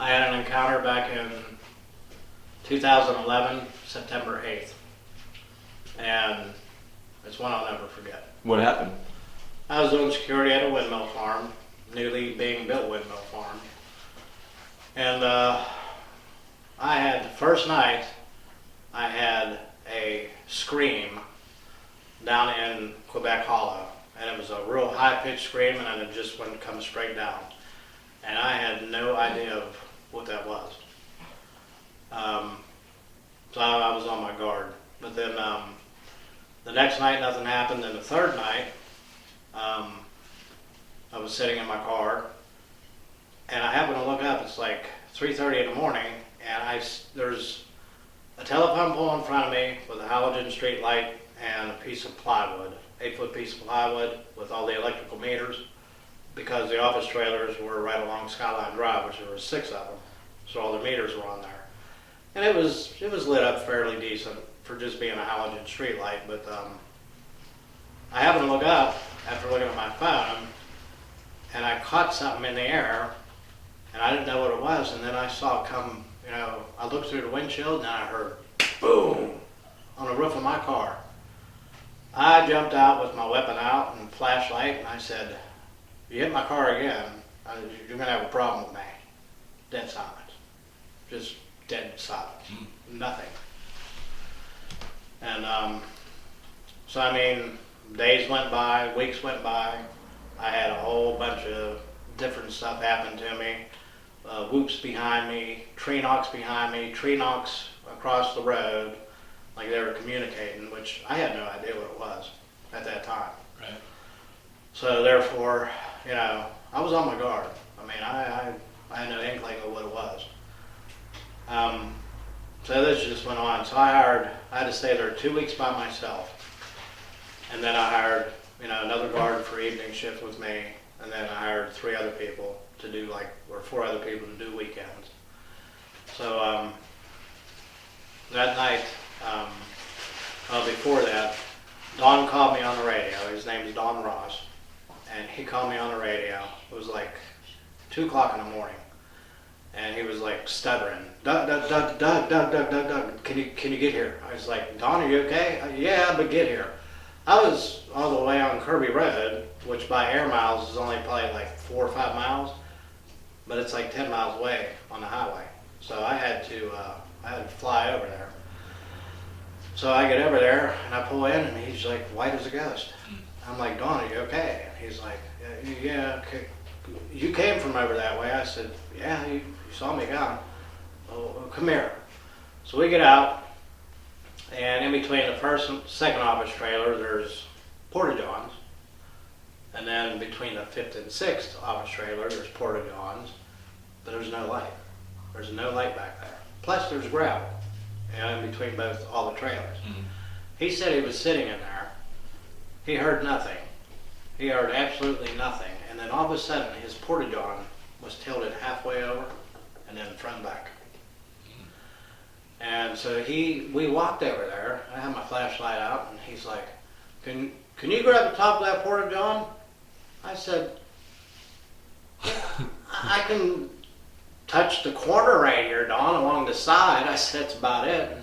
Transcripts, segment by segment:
I had an encounter back in 2011, September 8th. And it's one I'll never forget. What happened? I was doing security at a Windmill Farm, newly being built Windmill Farm. And I had, the first night, I had a scream down in Quebec Hollow. And it was a real high-pitched scream, and then it just wouldn't come straight down. And I had no idea of what that was. So I was on my guard. But then the next night, nothing happened. Then the third night, I was sitting in my car, and I happened to look up. It's like 3:30 in the morning, and there's a telephone pole in front of me with a halogen street light and a piece of plywood, 8-foot piece of plywood with all the electrical meters, because the office trailers were right along Skyline Drive, which there were 6 of them, so all the meters were on there. And it was lit up fairly decent for just being a halogen street light, but I happened to look up after looking at my phone, and I caught something in the air, and I didn't know what it was, and then I saw it come, I looked through the windshield, and I heard boom on the roof of my car. I jumped out with my weapon out and flashlight, and I said, "If you hit my car again, you're going to have a problem with me." Dead silence. Just dead silence. Nothing. And so, I mean, days went by, weeks went by. I had a whole bunch of different stuff happen to me. Whoops behind me, tree knocks behind me, tree knocks across the road, like they were communicating, which I had no idea what it was at that time. Right. So therefore, I was on my guard. I mean, I had no inkling of what it was. So this just went on. So I had to stay there 2 weeks by myself. And then I hired, another guard for evening shift with me. And then I hired 3 other people to do or 4 other people to do weekends. So that night, before that, Don called me on the radio. His name is Don Ross. And he called me on the radio. It was like 2 o'clock in the morning. And he was like stuttering. Doug, can you get here? I was like, Don, are you okay? Yeah, but get here. I was all the way on Kirby Road, which by air miles is only probably like 4 or 5 miles, but it's like 10 miles away on the highway. So I had to fly over there. So I get over there and I pull in, and he's like white as a ghost. I'm like, Don, are you okay? And he's like, yeah, okay. You came from over that way. I said, yeah, you saw me coming. Oh, come here. So we get out, and in between the first and second office trailer, there's porta-johns. And then between the 5th and 6th office trailer, there's porta-johns, but there's no light. There's no light back there. Plus there's gravel, in between all the trailers. Mm-hmm. He said he was sitting in there. He heard nothing. He heard absolutely nothing. And then all of a sudden, his porta-john was tilted halfway over and then front and back. And so we walked over there. I had my flashlight out, and he's like, can you grab the top of that porta-john? I said, yeah, I can touch the corner right here, Don, along the side. I said, that's about it. And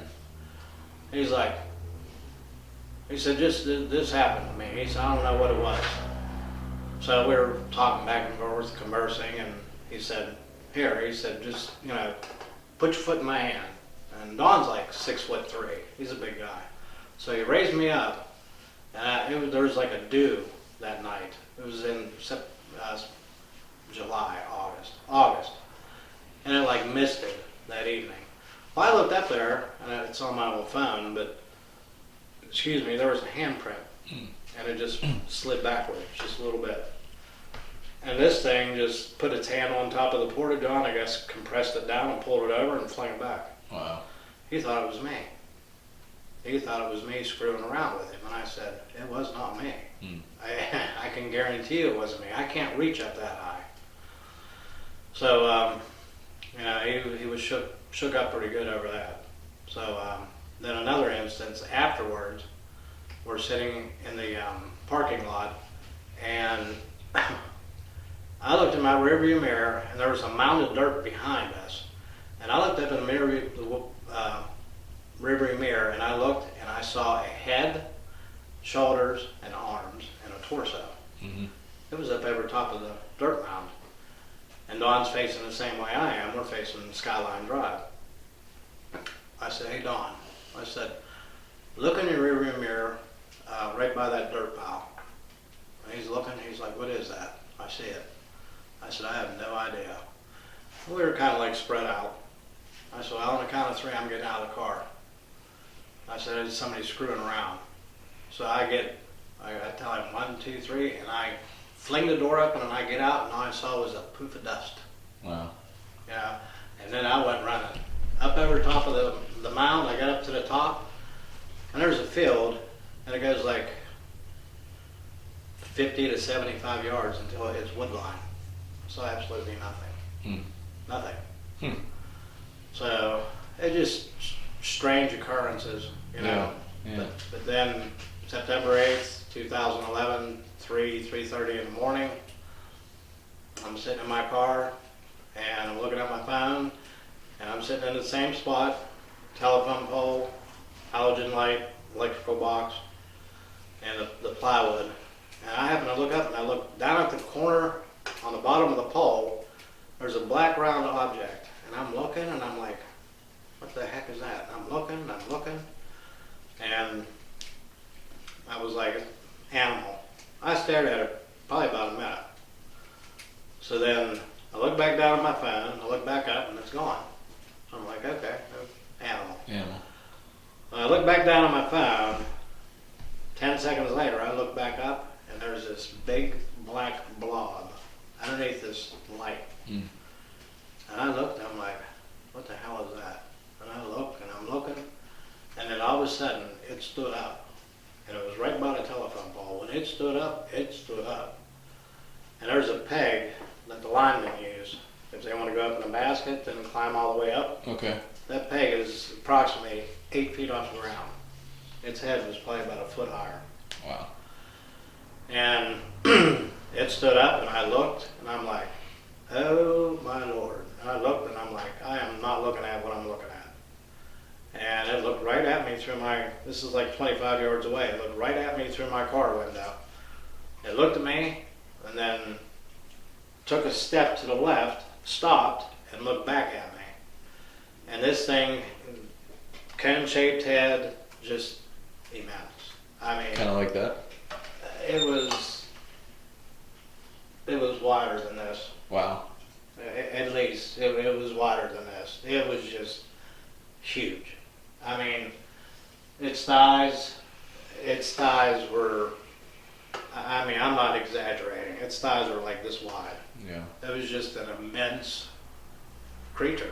he said, just this happened to me. He said, I don't know what it was. So we were talking back and forth, conversing, and he said, just, put your foot in my hand. And Don's like 6'3". He's a big guy. So he raised me up, and there was like a dew that night. It was in July, August. And it like misted that evening. Well, I looked up there, and it's on my old phone, but, there was a handprint. And it just slid backwards just a little bit. And this thing just put its hand on top of the porta-john, I guess compressed it down and pulled it over and flung it back. Wow. He thought it was me. He thought it was me screwing around with him. And I said, it was not me. I can guarantee you it wasn't me. I can't reach up that high. So, he was shook up pretty good over that. So then another instance afterwards, we're sitting in the parking lot, and I looked in my rearview mirror, and there was a mound of dirt behind us. And I looked up in the rearview mirror, and I looked, and I saw a head, shoulders, and arms, and a torso. Mm-hmm. It was up over top of the dirt mound. And Dawn's facing the same way I am. We're facing Skyline Drive. I said, hey, Dawn. I said, look in your rearview mirror right by that dirt pile. And he's looking. He's like, what is that? I see it. I said, I have no idea. We were kind of like spread out. I said, well, on the count of 3, I'm getting out of the car. I said, it's somebody screwing around. So I tell him 1, 2, 3, and I fling the door open and I get out, and all I saw was a poof of dust. Wow. Yeah, and then I went running. Up over top of the mound, I got up to the top, and there's a field, and it goes like 50 to 75 yards until it hits wood line. So absolutely nothing. Nothing. So it's just strange occurrences, you know. Yeah. But then September 8th, 2011, 3:30 in the morning, I'm sitting in my car and I'm looking at my phone, and I'm sitting in the same spot, telephone pole, halogen light, electrical box, and the plywood. And I happen to look up, and I look down at the corner on the bottom of the pole. There's a black round object, and I'm looking, and I'm like, what the heck is that? And I'm looking, and I was like, animal. I stared at it probably about a minute. So then I look back down at my phone, I look back up, and it's gone. I'm like, okay, animal. When I look back down on my phone, 10 seconds later, I look back up, and there's this big black blob underneath this light. And I looked, and I'm like, what the hell is that? And I look, and I'm looking, and then all of a sudden, it stood up. And it was right by the telephone pole. When it stood up, it stood up. And there's a peg that the linemen use if they want to go up in a basket and climb all the way up. Okay. That peg is approximately 8 feet off the ground. Its head was probably about a foot higher. Wow. And it stood up, and I looked, and I'm like, oh my Lord. And I looked, and I'm like, I am not looking at what I'm looking at. And it looked right at me through this is like 25 yards away, it looked right at me through my car window. It looked at me, and then took a step to the left, stopped, and looked back at me. And this thing, cone-shaped head, just immense. I mean, kind of like that? It was wider than this. Wow. At least, it was wider than this. It was just huge. I mean, its thighs were, I mean, I'm not exaggerating. Its thighs were like this wide. Yeah. It was just an immense creature.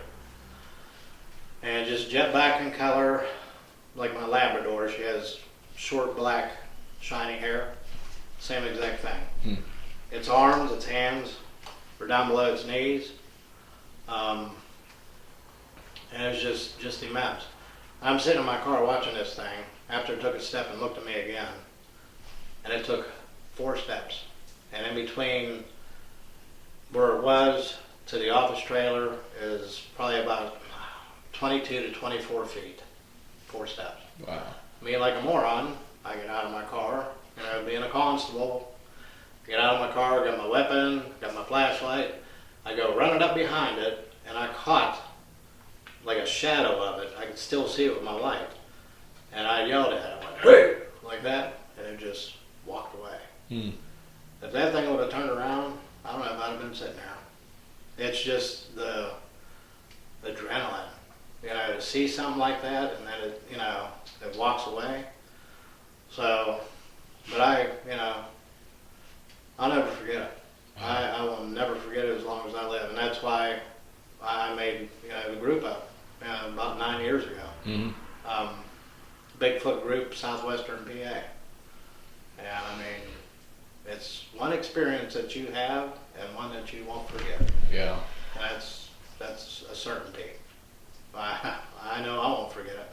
And just jet black in color, like my Labrador. She has short black, shiny hair. Same exact thing. Its arms, its hands were down below its knees. And it was just immense. I'm sitting in my car watching this thing after it took a step and looked at me again. And it took 4 steps. And in between where it was to the office trailer is probably about 22 to 24 feet. 4 steps. Wow. Me like a moron, I get out of my car, being a constable, get out of my car, got my weapon, got my flashlight. I go running up behind it, and I caught like a shadow of it. I could still see it with my light. And I yelled at it, I went, hey, like that, and it just walked away. If that thing would have turned around, I don't know if I'd have been sitting there. It's just the adrenaline, to see something like that, and then it walks away. So, but I'll never forget it. I will never forget it as long as I live, and that's why I made the group up about 9 years ago. Bigfoot group, Southwestern PA. And I mean, it's one experience that you have and one that you won't forget. Yeah. That's a certainty. I know I won't forget it.